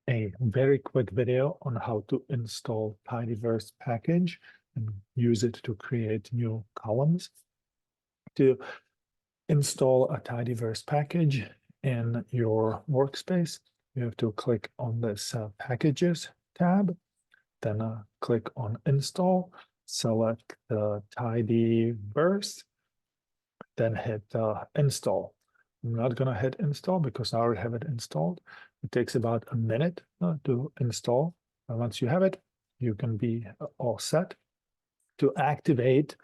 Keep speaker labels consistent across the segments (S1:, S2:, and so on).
S1: a very quick video on how to install tidyverse package and use it to create new columns. To install a tidyverse package in your workspace, you have to click on this Packages tab, then click on Install, select the tidyverse, then hit Install. I'm not going to hit Install because I already have it installed. It takes about a minute to install. And once you have it, you can be all set. To activate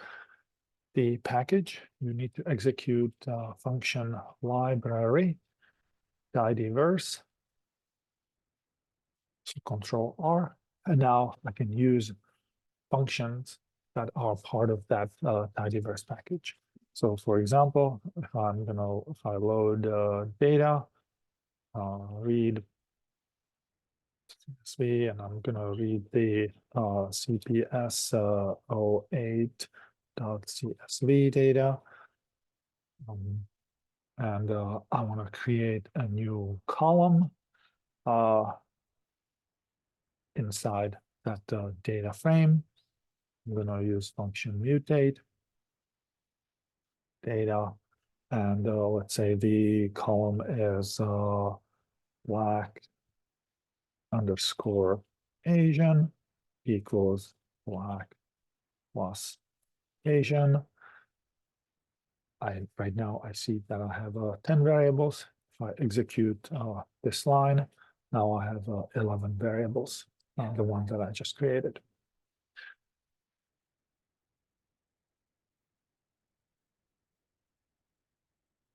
S1: the package, you need to execute function library tidyverse. So Control R, and now I can use functions that are part of that tidyverse package. So, for example, if I load data, read CSV, and I'm gonna read the CPS 08.csv data. And I want to create a new column inside that data frame. I'm going to use function mutate data, and let's say the column is black underscore Asian equals black plus Asian. Right now I see that I have 10 variables. If I execute this line, now I have 11 variables, the ones that I just created.